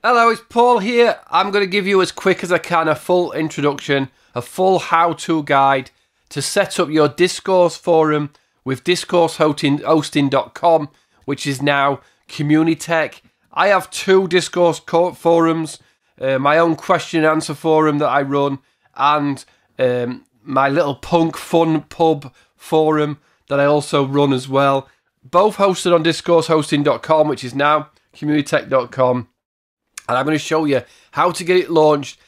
Hello, it's Paul here. I'm going to give you as quick as I can a full introduction, a full how-to guide to set up your Discourse forum with discourse-hosting.com, which is now Communiteq. I have two Discourse forums, my own question and answer forum that I run, and my little punk fun pub forum that I also run as well. Both hosted on discourse-hosting.com, which is now communiteq.com. And I'm going to show you how to get it launched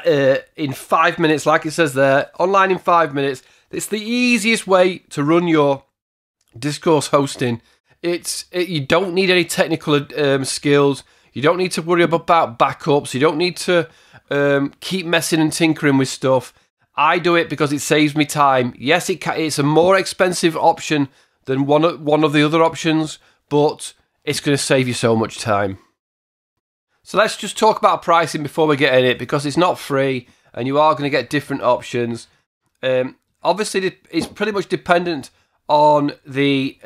in 5 minutes, like it says there, online in 5 minutes. It's the easiest way to run your Discourse hosting. You don't need any technical skills. You don't need to worry about backups. You don't need to keep messing and tinkering with stuff. I do it because it saves me time. Yes, it's a more expensive option than one of the other options, but it's going to save you so much time. So let's just talk about pricing before we get in it, because it's not free and you are going to get different options. Obviously, it's pretty much dependent on the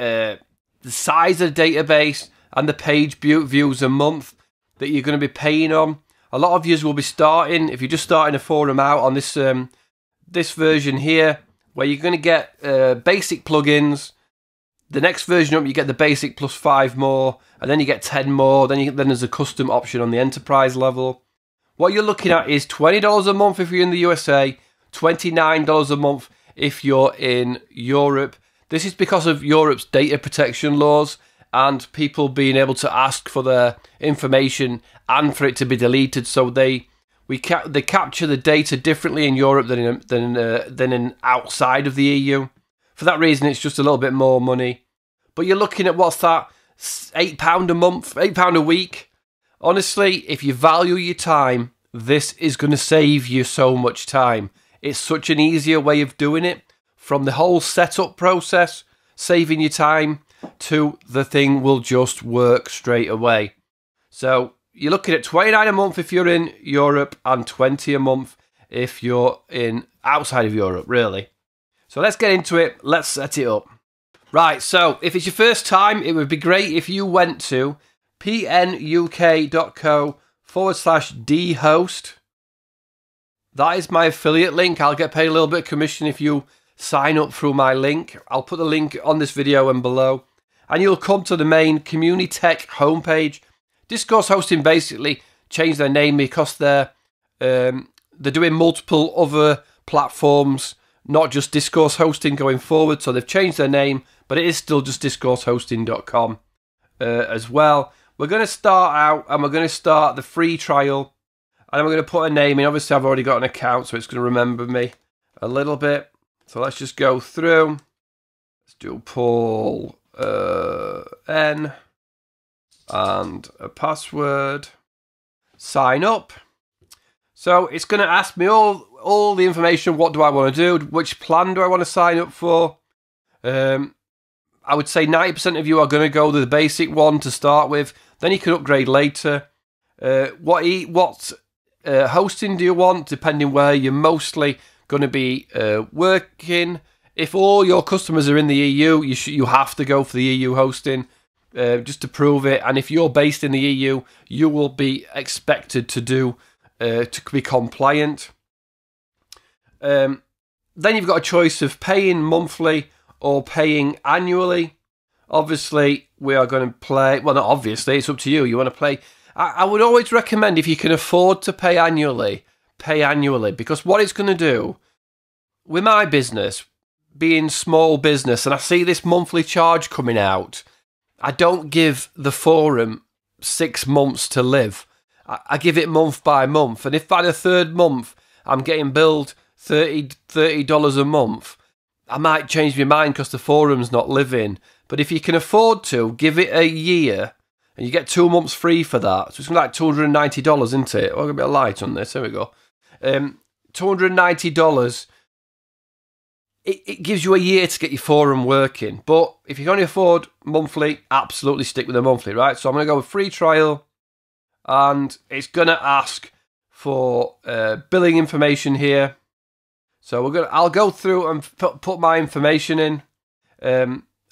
size of the database and the page views a month that you're going to be paying on. A lot of you will be starting, if you're just starting a forum out on this this version here, where you're going to get basic plugins. The next version up, you get the basic plus 5 more, and then you get 10 more. Then there's a custom option on the enterprise level. What you're looking at is $20 a month if you're in the USA, $29 a month if you're in Europe. This is because of Europe's data protection laws and people being able to ask for their information and for it to be deleted. So they capture the data differently in Europe than in outside of the EU. For that reason, it's just a little bit more money. But you're looking at, what's that, £8 a month, £8 a week. Honestly, if you value your time, this is going to save you so much time. It's such an easier way of doing it. From the whole setup process, saving your time, to the thing will just work straight away. So you're looking at $29 a month if you're in Europe, and $20 a month if you're in outside of Europe, really. So let's get into it. Let's set it up. Right, so if it's your first time, it would be great if you went to pnuk.co/dhost. That is my affiliate link. I'll get paid a little bit of commission if you sign up through my link. I'll put the link on this video and below. And you'll come to the main Communiteq homepage. Discourse Hosting basically changed their name because they're doing multiple other platforms, not just Discourse Hosting going forward. So they've changed their name, but it is still just discourse-hosting.com as well. We're going to start out, and we're going to start the free trial, and we're going to put a name in. Obviously, I've already got an account, so it's going to remember me a little bit. So let's just go through. Let's do Paul N and a password. Sign up. So it's going to ask me all the information. What do I want to do? Which plan do I want to sign up for? I would say 90% of you are going to go to the basic one to start with. Then you can upgrade later. What hosting do you want? Depending where you're mostly going to be working. If all your customers are in the EU, you have to go for the EU hosting just to prove it. And if you're based in the EU, you will be expected to do to be compliant. Then you've got a choice of paying monthly or paying annually. Obviously, we are going to play, well, not obviously, it's up to you. You want to play, I would always recommend, if you can afford to pay annually, because what it's going to do, with my business, being small business, and I see this monthly charge coming out, I don't give the forum 6 months to live. I give it month by month, and if by the third month I'm getting billed $30 a month, I might change my mind because the forum's not living. But if you can afford to, give it a year, and you get 2 months free for that. So it's like $290, isn't it? Oh, I'll get a bit of light on this. There we go. $290. It gives you a year to get your forum working. But if you can only afford monthly, absolutely stick with the monthly, right? So I'm going to go with free trial, and it's going to ask for billing information here. So I'll go through and put my information in.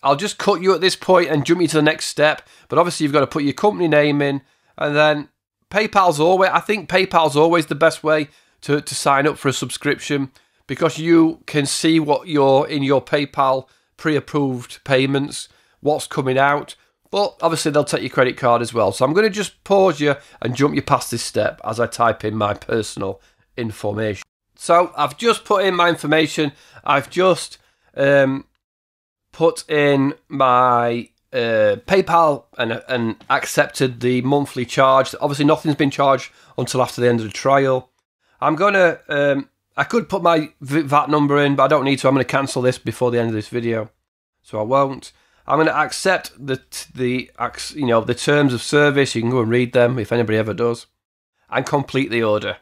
I'll just cut you at this point and jump you to the next step. But obviously you've got to put your company name in, and then PayPal's always, I think PayPal's always the best way to sign up for a subscription, because you can see what in your PayPal pre-approved payments, what's coming out. But obviously they'll take your credit card as well. So I'm going to just pause you and jump you past this step as I type in my personal information. So I've just put in my information. I've just put in my PayPal and accepted the monthly charge. Obviously nothing's been charged until after the end of the trial. I'm going to, I could put my VAT number in, but I don't need to. I'm going to cancel this before the end of this video, so I won't. I'm going to accept the terms of service. You can go and read them if anybody ever does, and complete the order.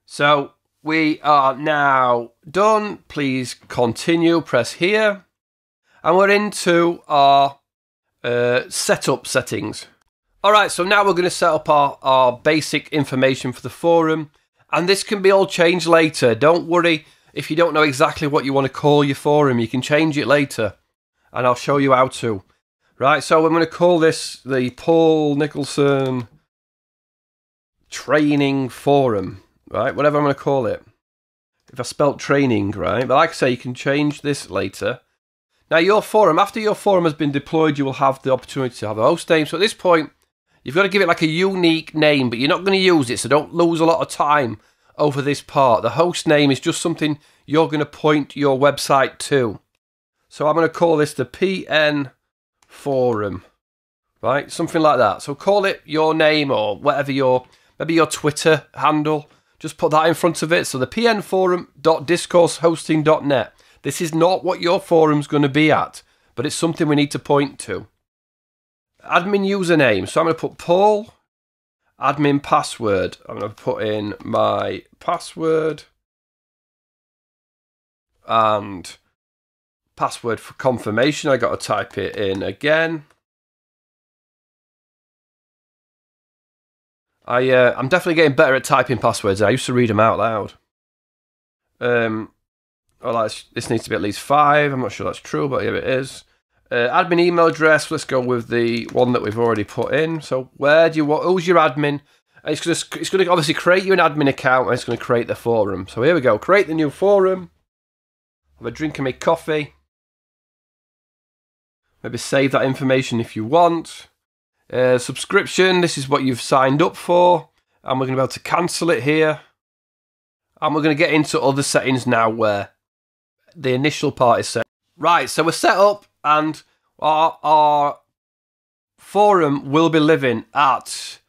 So we are now done. Please continue. Press here, and we're into our setup settings. All right, so now we're going to set up our basic information for the forum, and this can be all changed later. Don't worry if you don't know exactly what you want to call your forum. You can change it later, and I'll show you how to. Right, so I'm going to call this the Paul Nicholson Training Forum, right? Whatever I'm going to call it. If I spelt training, right? But like I say, you can change this later. Now, your forum, after your forum has been deployed, you will have the opportunity to have a host name. So at this point, you've got to give it like a unique name, but you're not going to use it, so don't lose a lot of time over this part. The host name is just something you're going to point your website to. So I'm going to call this the PN Forum, right? Something like that. So call it your name or whatever maybe your Twitter handle. Just put that in front of it. So the pnforum.discourse.hosting.net. This is not what your forum's going to be at, but it's something we need to point to. Admin username. So I'm going to put Paul. Admin password. I'm going to put in my password. And password for confirmation. I got to type it in again. I'm definitely getting better at typing passwords. I used to read them out loud. This needs to be at least 5. I'm not sure that's true, but here it is. Admin email address. Let's go with the one that we've already put in. So who's your admin? And it's going to obviously create you an admin account, and it's going to create the forum. So here we go. Create the new forum. Have a drink of my coffee. Maybe save that information if you want. Subscription. This is what you've signed up for, and we're going to be able to cancel it here. And we're going to get into other settings now where the initial part is set. Right, so we're set up, and our forum will be living at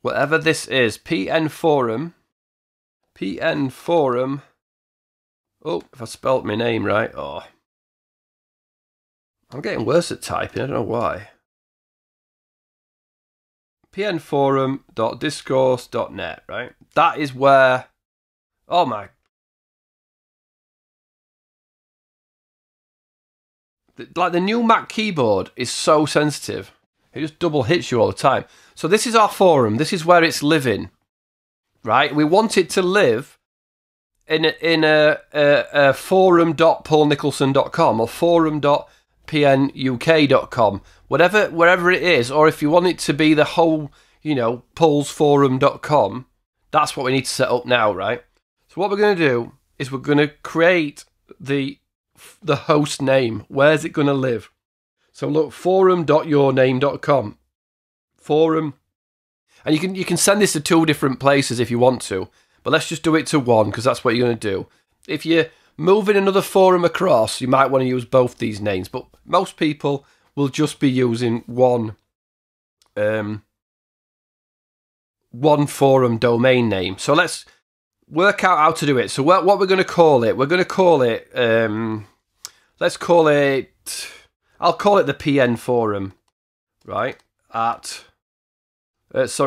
whatever this is. PN Forum. Oh, if I spelt my name right. Oh, I'm getting worse at typing. I don't know why. pnforum.discourse.net, right? That is where... Oh my... Like the new Mac keyboard is so sensitive. It just double hits you all the time. So this is our forum. This is where it's living, right? We want it to live in a forum.paulnicholson.com or forum.pnuk.com, wherever it is. Or if you want it to be the whole, paulsforum.com, that's what we need to set up now, right? So what we're going to do is we're going to create the host name. Where's it going to live? So look, forum.yourname.com. Forum. And you can send this to 2 different places if you want to, but let's just do it to 1 because that's what you're going to do. If you're moving another forum across, you might want to use both these names, but most people will just be using one forum domain name. So let's work out how to do it. So what we're going to call it, let's call it, I'll call it the PN Forum, right? At, what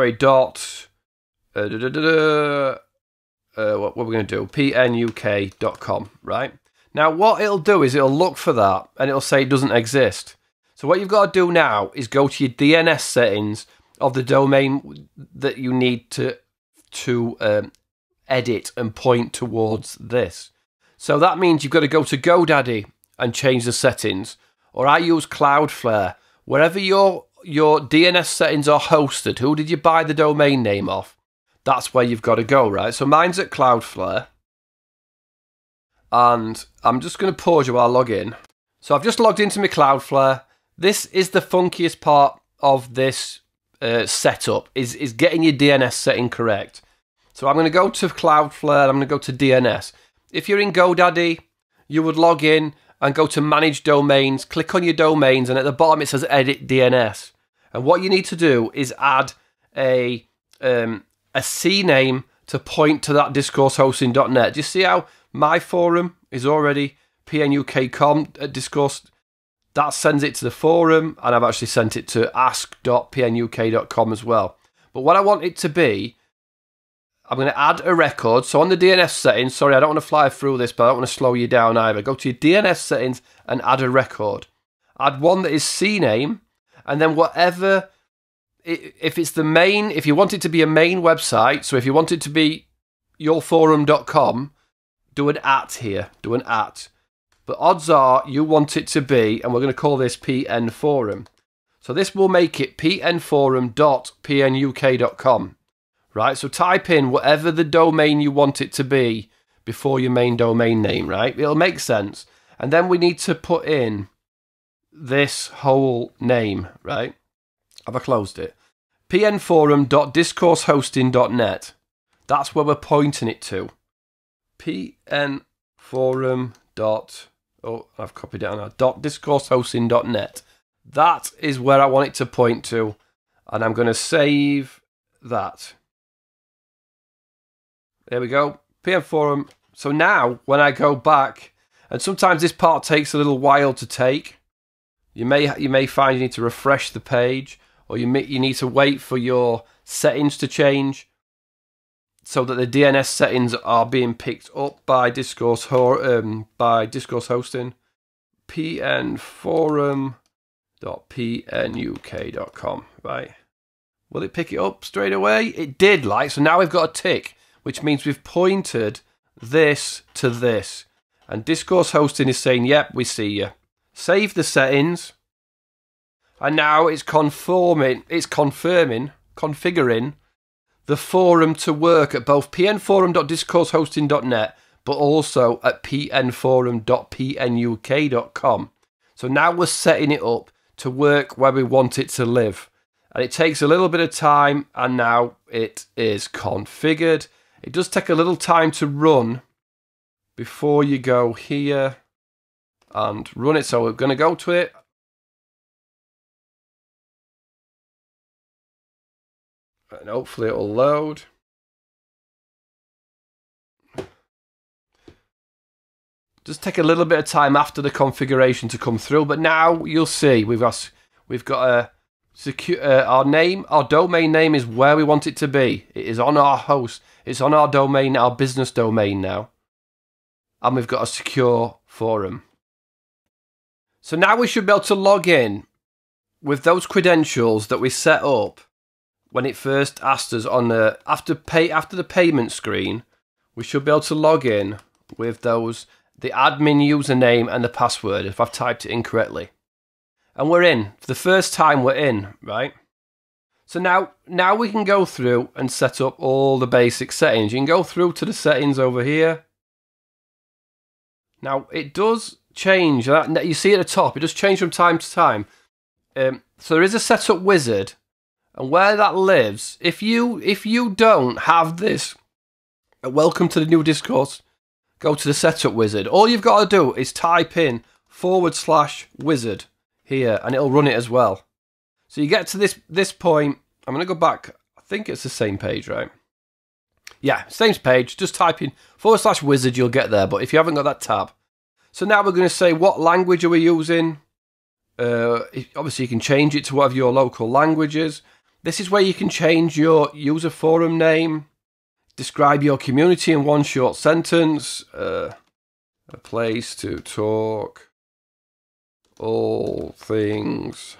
we're going to do, pnuk.com, right? Now, what it'll do is it'll look for that, and it'll say it doesn't exist. So what you've got to do now is go to your DNS settings of the domain that you need to edit and point towards this. So that means you've got to go to GoDaddy and change the settings. Or I use Cloudflare, wherever your DNS settings are hosted, who did you buy the domain name off? That's where you've got to go, right? So mine's at Cloudflare. And I'm just going to pause you while I log in. So I've just logged into my Cloudflare. This is the funkiest part of this setup, is getting your DNS setting correct. So I'm going to go to Cloudflare, I'm going to go to DNS. If you're in GoDaddy, you would log in and go to Manage Domains, click on your domains, and at the bottom it says Edit DNS. And what you need to do is add a CNAME to point to that discourse-hosting.net. Do you see how my forum is already pnuk.com at Discourse? That sends it to the forum, and I've actually sent it to ask.pnuk.com as well. But what I want it to be, I'm going to add a record. So on the DNS settings, sorry, I don't want to fly through this, but I don't want to slow you down either. Go to your DNS settings and add a record. Add one that is CNAME, and then whatever, if it's the main, if you want it to be a main website, so if you want it to be yourforum.com, do an @ here, do an @. But odds are you want it to be, and we're going to call this PN Forum. So this will make it pnforum.pnuk.com. Right, so type in whatever the domain you want it to be before your main domain name, right? It'll make sense. And then we need to put in this whole name, right? Have I closed it? pnforum.discourse-hosting.net. That's where we're pointing it to. pnforum. I've copied it on .discourse-hosting.net. That is where I want it to point to, and I'm going to save that. There we go, PN Forum. So now, when I go back, and sometimes this part takes a little while to take. You may find you need to refresh the page, or you need to wait for your settings to change, so that the DNS settings are being picked up by Discourse Hosting. pnforum.pnuk.com. Right. Will it pick it up straight away? It did, so now we've got a tick, which means we've pointed this to this. And Discourse Hosting is saying, yep, we see you. Save the settings. And now it's configuring the forum to work at both pnforum.discourse-hosting.net, but also at pnforum.pnuk.com. So now we're setting it up to work where we want it to live. And it takes a little bit of time, and now it is configured. It does take a little time to run before you go here and run it. So we're going to go to it. And hopefully it'll load. Just take a little bit of time after the configuration to come through, but now you'll see we've got a secure our domain name is where we want it to be. It is on our host. It's on our domain, our business domain now, and we've got a secure forum. So now we should be able to log in with those credentials that we set up when it first asked us on the after the payment screen. We should be able to log in with those, the admin username and the password if I've typed it incorrectly. And we're in. For the first time we're in, right? So now we can go through and set up all the basic settings. You can go through to the settings over here. Now it does change. You see at the top, it does change from time to time. So there is a setup wizard. And where that lives, if you don't have this, welcome to the new Discourse, go to the setup wizard. All you've got to do is type in /wizard here, and it'll run it as well. So you get to this point. I'm going to go back. I think it's the same page, right? Yeah, same page. Just type in /wizard, you'll get there. But if you haven't got that tab. So now we're going to say what language are we using. Obviously, you can change it to whatever your local language is. This is where you can change your user forum name, describe your community in one short sentence, a place to talk all things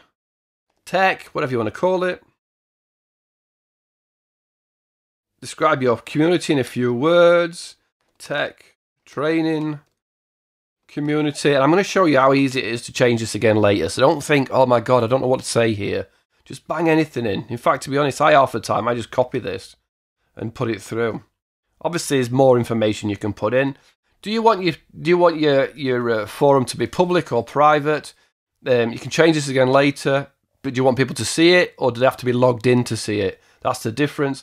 tech, whatever you want to call it. Describe your community in a few words, tech, training, community. And I'm going to show you how easy it is to change this again later. So don't think, oh my God, I don't know what to say here. Just bang anything in. In fact, to be honest, half the time I just copy this and put it through. Obviously, there's more information you can put in. Do you want your forum to be public or private? You can change this again later. But do you want people to see it, or do they have to be logged in to see it? That's the difference.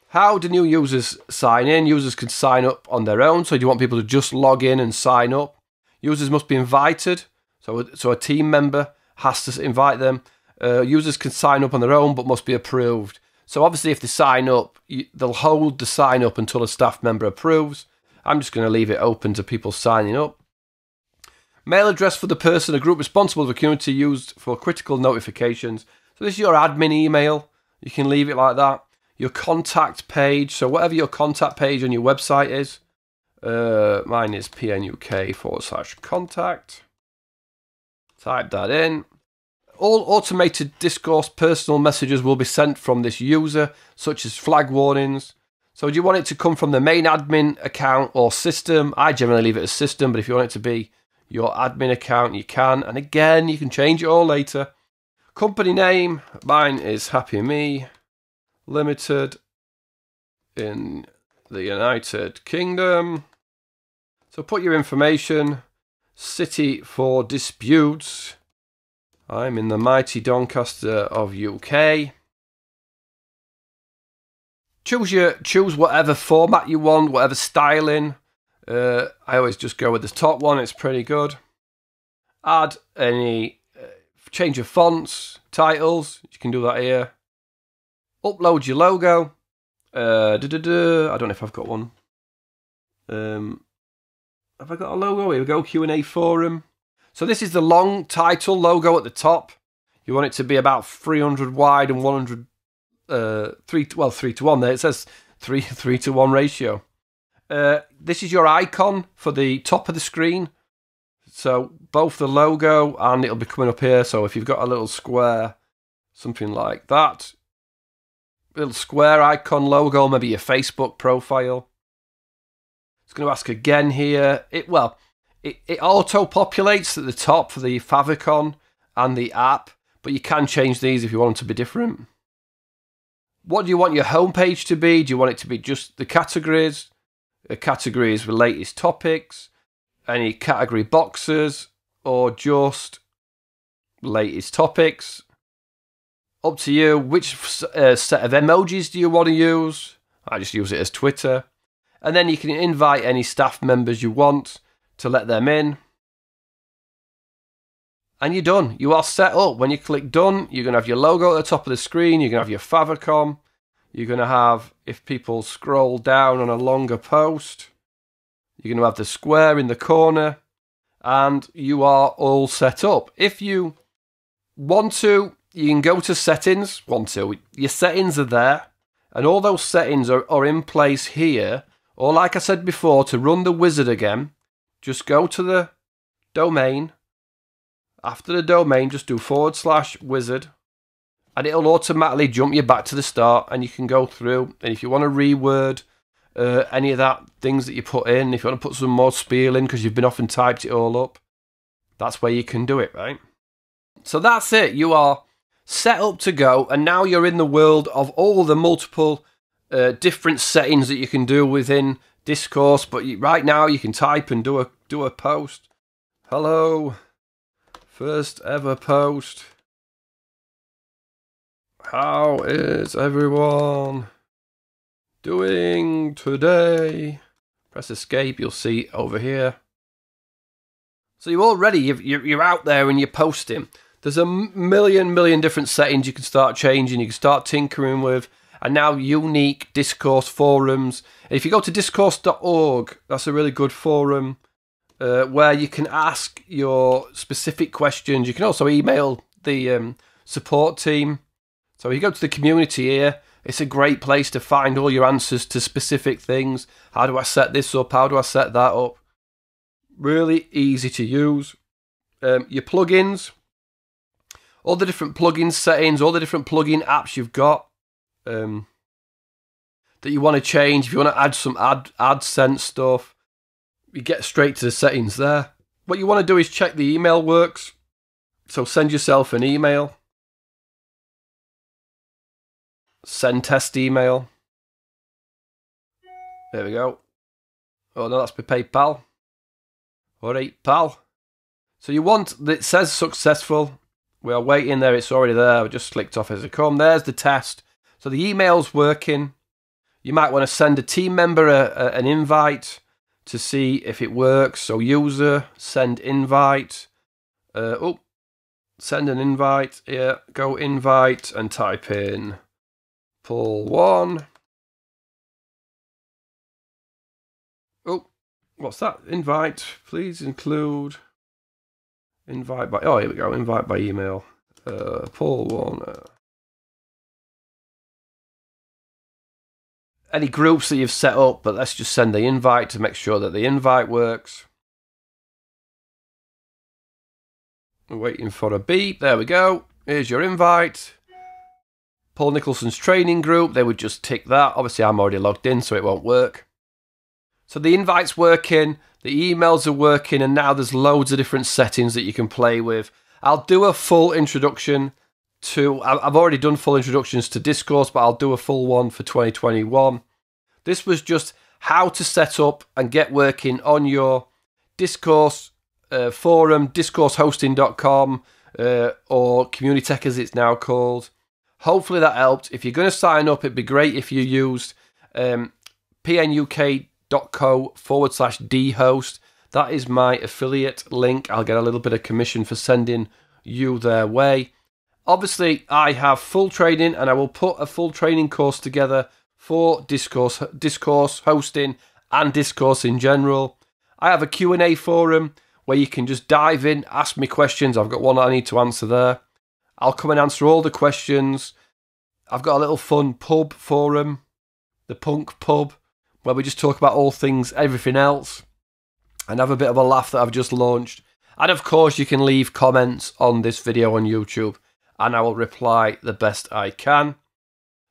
How do new users sign in? Users can sign up on their own. So do you want people to just log in and sign up? Users must be invited. So a team member has to invite them. Users can sign up on their own, but must be approved. So obviously, if they sign up, they'll hold the sign up until a staff member approves. I'm just going to leave it open to people signing up. Mail address for the person or group responsible for the community used for critical notifications. So this is your admin email. You can leave it like that. Your contact page. So whatever your contact page on your website is. Mine is pnuk/contact. Type that in. All automated Discourse personal messages will be sent from this user, such as flag warnings. So do you want it to come from the main admin account or system? I generally leave it as system, but if you want it to be your admin account, you can. And again, you can change it all later. Company name, mine is Happy Me Limited in the United Kingdom. So put your information. City for disputes. I'm in the mighty Doncaster of UK. Choose whatever format you want, whatever styling. I always just go with the top one. It's pretty good. Add any change of fonts, titles. You can do that here. Upload your logo. I don't know if I've got one. Have I got a logo? Here we go. Q&A forum. So this is the long title logo at the top. You want it to be about 300 wide and 100, 3 to 1 there. It says 3 to 1 ratio. This is your icon for the top of the screen. So both the logo and it'll be coming up here. So if you've got a little square, something like that. Little square icon logo, maybe your Facebook profile. It's going to ask again here. It auto-populates at the top for the favicon and the app, but you can change these if you want them to be different. What do you want your homepage to be? Do you want it to be just the categories? The categories with latest topics, any category boxes, or just latest topics? Up to you. Which set of emojis do you want to use? I just use it as Twitter. And then you can invite any staff members you want to let them in. And you're done. You are set up. When you click done, you're going to have your logo at the top of the screen. You're going to have your favicon. You're going to have, if people scroll down on a longer post, you're going to have the square in the corner. And you are all set up. If you want to, you can go to settings. Your settings are there. And all those settings are in place here. Or like I said before, to run the wizard again, just go to the domain. After the domain, just do /wizard. And it'll automatically jump you back to the start. And you can go through. And if you want to reword any of that, things that you put in, if you want to put some more spiel in because you've been off and typed it all up, that's where you can do it, right? So that's it. You are set up to go. And now you're in the world of all the multiple different settings that you can do within Discourse, but right now you can type and do a post. Hello, first ever post. How is everyone doing today? Press escape. You'll see over here. So you're already you're out there and you're posting. There's a million different settings you can start changing. You can start tinkering with. And now unique Discourse forums. If you go to discourse.org, that's a really good forum where you can ask your specific questions. You can also email the support team. So if you go to the community here, it's a great place to find all your answers to specific things. How do I set this up? How do I set that up? Really easy to use. Your plugins, all the different plugin settings, all the different plugin apps you've got. That you want to change. If you want to add some AdSense stuff, you get straight to the settings there. What you want to do is check the email works. So send yourself an email. Send test email. There we go. Oh no, that's by PayPal. Alright, pal. So you want, it says successful. We are waiting there, it's already there. I just clicked off as it come. There's the test. So the email's working. You might want to send a team member an invite to see if it works. So user, send invite. Send an invite. Yeah, go invite and type in Paul 1. Oh, what's that? Invite. Please include invite by. Oh, here we go. Invite by email. Paul 1. Any groups that you've set up, but let's just send the invite to make sure that the invite works. We're waiting for a beep. There we go. Here's your invite. Paul Nicholson's training group. They would just tick that. Obviously, I'm already logged in, so it won't work. So the invite's working, the emails are working, and now there's loads of different settings that you can play with. I'll do a full introduction to, I've already done full introductions to Discourse, but I'll do a full one for 2021. This was just how to set up and get working on your Discourse forum, discourse-hosting.com, or Communiteq as it's now called. Hopefully that helped. If you're going to sign up, it'd be great if you used pnuk.co/dhost. That is my affiliate link. I'll get a little bit of commission for sending you their way. Obviously, I have full training, and I will put a full training course together for Discourse hosting and Discourse in general. I have a Q&A forum where you can just dive in, ask me questions. I've got one I need to answer there. I'll come and answer all the questions. I've got a little fun pub forum, the Punk Pub, where we just talk about all things, everything else, and have a bit of a laugh that I've just launched. And of course, you can leave comments on this video on YouTube, and I will reply the best I can.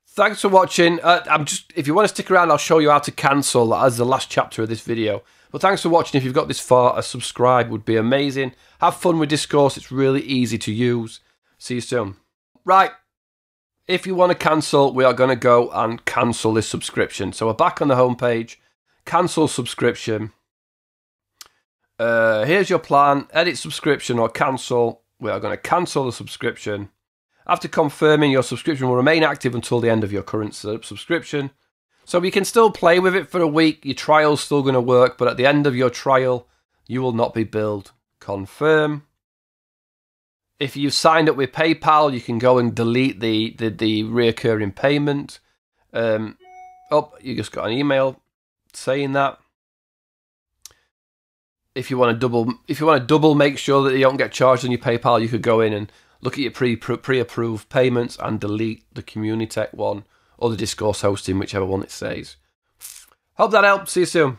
Thanks for watching. If you want to stick around, I'll show you how to cancel as the last chapter of this video. But thanks for watching. If you've got this far, a subscribe would be amazing. Have fun with Discourse. It's really easy to use. See you soon. Right. If you want to cancel, we are going to go and cancel this subscription. So we're back on the homepage. Cancel subscription. Here's your plan. Edit subscription or cancel. We are going to cancel the subscription. After confirming, your subscription will remain active until the end of your current subscription. So you can still play with it for a week. Your trial's still going to work, but at the end of your trial, you will not be billed. Confirm. If you've signed up with PayPal, you can go and delete the reoccurring payment. You just got an email saying that. If you want to double make sure that you don't get charged on your PayPal, you could go in and look at your pre-approved payments and delete the Communiteq one or the Discourse hosting, whichever one it says. Hope that helped. See you soon.